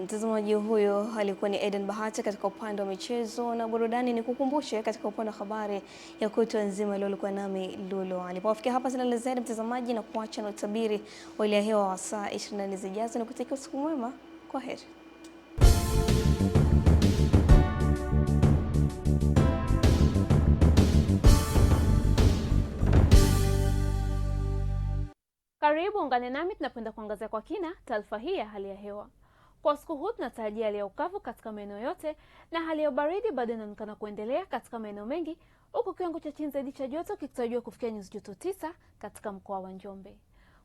Mtazamaji huyo alikuwa ni Eden Bahati katika upande wa michezo na burudani. Ni kukumbushe katika upande wa habari ya kutwa nzima leo ulikuwa nami Lulu. Alipofikia hapa sina la ziada mtazamaji, na kuacha na utabiri wa hali ya hewa wa saa 24 zijazo, na kutakia usiku mwema. Kwa heri. Karibu ungane nami tunapenda kuangazia kwa kina taarifa hii ya hali ya hewa. Kwa siku huu tunatarajia hali ya ukavu katika maeneo yote na hali ya baridi bado inaonekana kuendelea katika maeneo mengi, huku kiwango cha chini zaidi cha joto kikitarajiwa kufikia nyuzi joto 9 katika mkoa wa Njombe.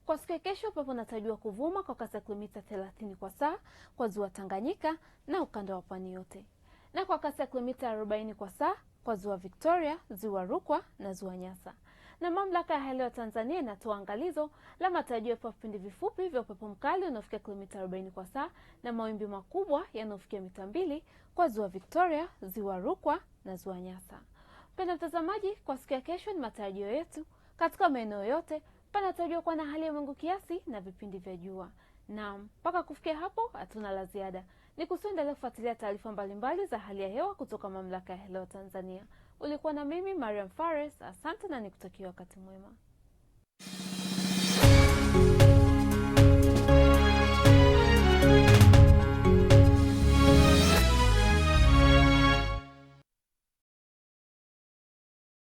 Kwa siku ya kesho upepo unatarajiwa kuvuma kwa kasi ya kilomita 30 kwa saa kwa ziwa Tanganyika na ukanda wa pwani yote, na kwa kasi ya kilomita 40 kwa saa kwa ziwa Victoria, ziwa Rukwa na ziwa Nyasa. Na mamlaka ya hali ya hewa Tanzania inatoa angalizo la matarajio ya vipindi vifupi vya upepo mkali unaofikia kilomita 40 kwa saa na mawimbi makubwa yanayofikia mita 2 kwa ziwa Victoria, ziwa Rukwa na ziwa Nyasa. Mpendwa mtazamaji, kwa siku ya kesho ni matarajio yetu katika maeneo yote panatarajiwa kuwa na hali ya mawingu kiasi na vipindi vya jua. Na mpaka kufikia hapo hatuna la ziada. Nikusiendelee kufuatilia taarifa mbalimbali za hali ya hewa kutoka mamlaka ya hewa Tanzania. Ulikuwa na mimi Mariam Fares, asante na nikutakia wakati mwema.